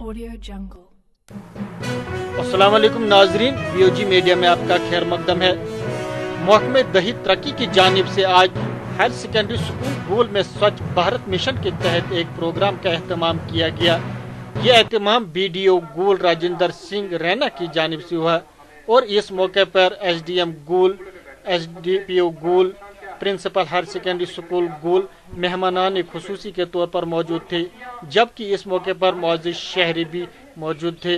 Audio Jungle। अस्सलाम वालेकुम नाजरीन, बीओजी मीडिया में आपका खैर मकदम है। महकमे दही तरक्की की जानिब से आज हायर सेकेंडरी स्कूल गोल में स्वच्छ भारत मिशन के तहत एक प्रोग्राम का एहतमाम किया गया। यह एहतमाम BDO गोल राजेंद्र सिंह रैना की जानिब से हुआ और इस मौके पर SDM गोल, SDPO गोल, प्रिंसिपल हायर सेकेंडरी स्कूल गोल मेहमानान खुसूसी के तौर पर मौजूद थे, जबकि इस मौके पर मौजूद शहरी भी मौजूद थे।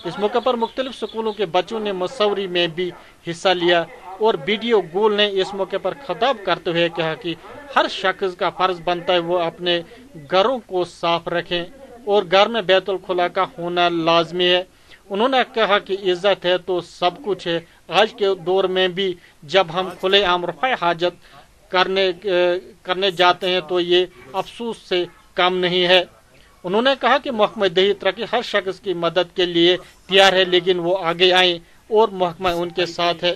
इस मौके पर मुख्तलिफ स्कूलों के बच्चों ने मुसव्वरी में भी हिस्सा लिया और BDO गोल ने इस मौके पर खिताब करते हुए कहा कि हर शख्स का फर्ज बनता है वो अपने घरों को साफ रखें और घर में बैतुल खुला का होना लाजमी है। उन्होंने कहा कि इज्जत है तो सब कुछ है। आज के दौर में भी जब हम खुले आम रफ़ा हाजत करने जाते हैं तो ये अफसोस से कम नहीं है। उन्होंने कहा कि महकमा दही तरक्की हर शख्स की मदद के लिए तैयार है, लेकिन वो आगे आए और महकमा उनके साथ है।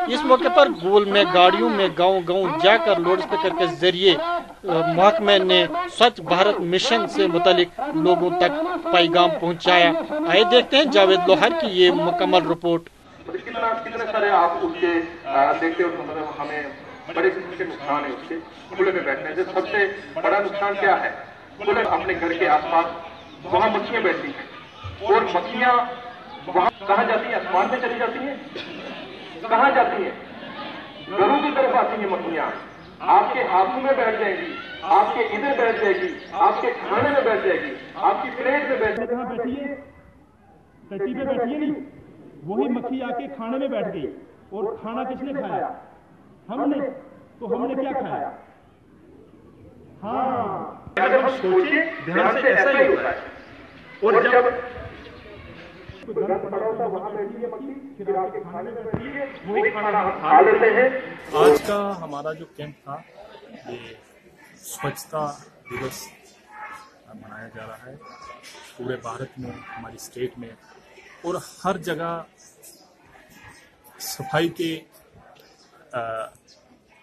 इस मौके पर गोल में गाड़ियों में गांव-गांव जाकर लाउड स्पीकर के जरिए महकमे ने स्वच्छ भारत मिशन से मुतालिक लोगों तक पैगाम पहुंचाया। आइए देखते हैं जावेद लोहार की ये मुकम्मल रिपोर्ट। कितने सारे आप उसके देखते हो, मतलब हमें बड़े किस्म के नुकसान है उसके खुले में बैठने से। सबसे बड़ा नुकसान क्या है? खुले अपने घर के आसपास वहाँ मक्खियाँ बैठती हैं और मक्खियाँ वहाँ कहाँ जाती हैं? आसमान में चली जाती हैं। कहाँ जाती हैं? घरों की तरफ आती हैं मक्खियाँ। आपके हाथों में बैठ जाएगी, आपके इधर बैठ जाएगी, आपके खाने में बैठ जाएगी, आपकी प्लेट में बैठ जहाँ बैठी है, टट्टी पे बैठी है, नहीं वही मक्खी आके खाने में बैठ गई। और खाना किसने खाया? हमने। तो हमने क्या खाया? हाँ, अगर हम सोचे ध्यान से ऐसा ही होता है। और जब वहाँ बैठी है मक्खी, फिर आपके खाने में बैठी है, वही खाना हम खा लेते हैं। आज का हमारा जो कैंप था, ये स्वच्छता दिवस मनाया जा रहा है पूरे भारत में, हमारी स्टेट में, और हर जगह सफाई के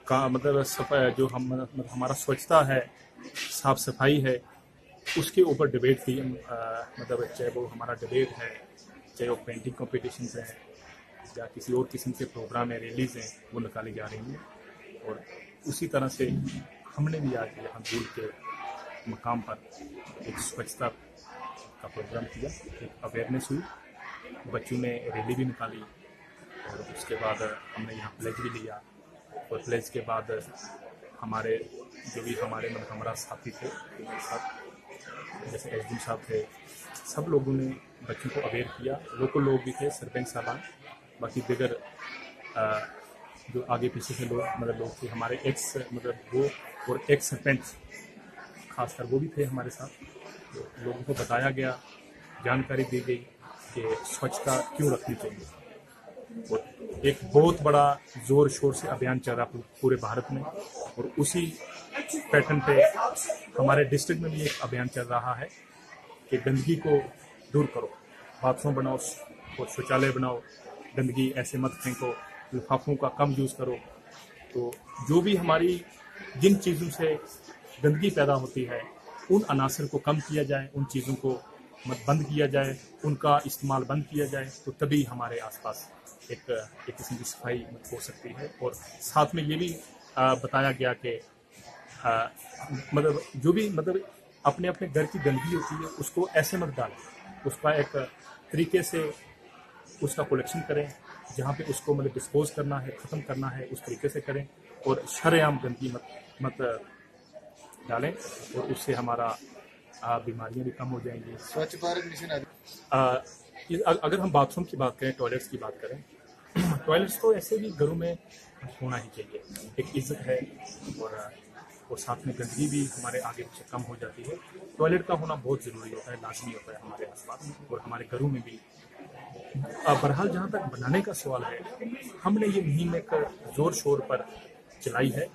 का मतलब सफाई जो हमारा स्वच्छता है, साफ सफाई है, उसके ऊपर डिबेट थी। मतलब चाहे वो हमारा डिबेट है, चाहे वो पेंटिंग कॉम्पिटिशन है या किसी और किस्म के प्रोग्राम है, रैलीज हैं, वो निकाली जा रही हैं। और उसी तरह से हमने भी आज यहाँ गोल के मकाम पर एक स्वच्छता का प्रोग्राम किया, एक अवेयरनेस हुई, बच्चों ने रैली भी निकाली और उसके बाद हमने यहाँ प्लेज भी लिया। और प्लेज के बाद हमारे जो भी हमारे हमरा साथी थे, जैसे SDM साहब थे, सब लोगों ने बच्चों को अवेयर किया। लोकल लोग भी थे, सरपंच साहबान, बाकी दिगर जो आगे पीछे के लोग मतलब लोग थे, हमारे एक्स मतलब वो और एक्स सरपंच खासकर वो भी थे हमारे साथ। तो लोगों को बताया गया, जानकारी दी गई कि स्वच्छता क्यों रखनी चाहिए। और एक बहुत बड़ा जोर शोर से अभियान चल रहा पूरे भारत में, और उसी पैटर्न पे हमारे डिस्ट्रिक्ट में भी एक अभियान चल रहा है कि गंदगी को दूर करो, बाथरूम बनाओ और शौचालय बनाओ, गंदगी ऐसे मत फेंको, लिफाफों का कम यूज़ करो। तो जो भी हमारी जिन चीज़ों से गंदगी पैदा होती है, उन अनासर को कम किया जाए, उन चीज़ों को बंद किया जाए, उनका इस्तेमाल बंद किया जाए, तो तभी हमारे आसपास एक किस्म की सफाई हो सकती है। और साथ में ये भी बताया गया कि मतलब जो भी मतलब अपने अपने घर की गंदगी होती है उसको ऐसे मत डालें, उसका एक तरीके से उसका कलेक्शन करें, जहाँ पे उसको मतलब डिस्पोज करना है, ख़त्म करना है, उस तरीके से करें और शरेआम गंदगी मत डालें, और उससे हमारा बीमारियां भी कम हो जाएंगी। स्वच्छ भारत मिशन अगर हम बाथरूम की बात करें, टॉयलेट्स की बात करें, टॉयलेट्स तो ऐसे भी घरों में होना ही चाहिए, एक इज्जत है, और साथ में गंदगी भी हमारे आगे पीछे कम हो जाती है। टॉयलेट का होना बहुत ज़रूरी होता है, लाजमी होता है हमारे आसपास और हमारे घरों में भी। बहरहाल जहाँ तक बनाने का सवाल है, हमने ये मुहिम एक ज़ोर शोर पर चलाई है।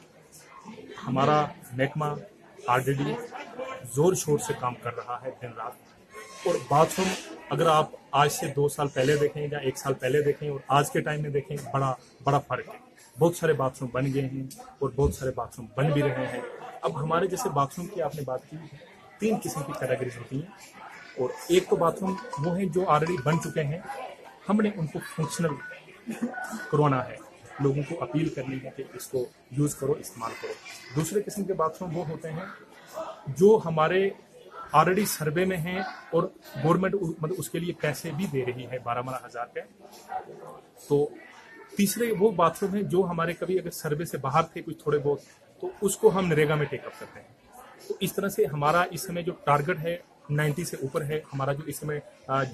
हमारा महकमा RDD ज़ोर शोर से काम कर रहा है दिन रात। और बाथरूम अगर आप आज से 2 साल पहले देखें या 1 साल पहले देखें और आज के टाइम में देखें, बड़ा फ़र्क है। बहुत सारे बाथरूम बन गए हैं और बहुत सारे बाथरूम बन भी रहे हैं। अब हमारे जैसे बाथरूम की आपने बात की, 3 किस्म की कैटेगरीज होती हैं। और एक तो बाथरूम वो है जो ऑलरेडी बन चुके हैं, हमने उनको फंक्शनल करवाना है, लोगों को अपील करनी है कि इसको यूज़ करो, इस्तेमाल करो। दूसरे किस्म के बाथरूम वो होते हैं जो हमारे ऑलरेडी सर्वे में हैं और गवर्नमेंट मतलब उसके लिए पैसे भी दे रही है 12,000 के। तो तीसरे वो बाथरूम है जो हमारे कभी अगर सर्वे से बाहर थे कुछ थोड़े बहुत, तो उसको हम नरेगा में टेकअप करते हैं। तो इस तरह से हमारा इस समय जो टारगेट है 90 से ऊपर है। हमारा जो इस समय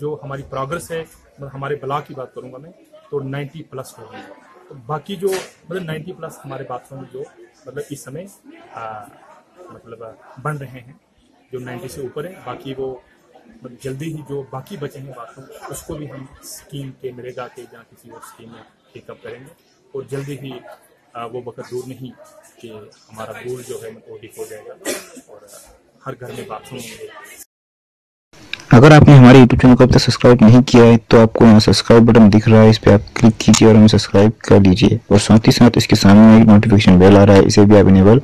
जो हमारी प्रोग्रेस है, मतलब हमारे ब्लॉक की बात करूंगा मैं, तो 90 प्लस हो गई है। तो बाकी जो मतलब 90 प्लस हमारे बाथरूम जो मतलब इस समय मतलब बन रहे हैं, जो 90 से ऊपर है। बाकी वो मतलब जल्दी ही जो बाकी बचे हैं बाथरूम, उसको भी हम स्कीम के नरेगा के या किसी और स्कीम में पिकअप करेंगे। और जल्दी ही वो वक्त दूर नहीं कि हमारा गोल जो है वो हिट हो जाएगा और हर घर में बाथरूम होंगे। अगर आपने हमारे YouTube चैनल को अब तक सब्सक्राइब नहीं किया है तो आपको यहाँ सब्सक्राइब बटन दिख रहा है, इस पर आप क्लिक कीजिए और हमें सब्सक्राइब कर लीजिए। और साथ ही साथ इसके सामने एक नोटिफिकेशन बेल आ रहा है, इसे भी आप इनेबल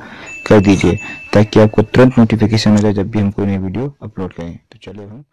कर दीजिए ताकि आपको तुरंत नोटिफिकेशन मिले जब भी हम कोई नई वीडियो अपलोड करें। तो चलिए हम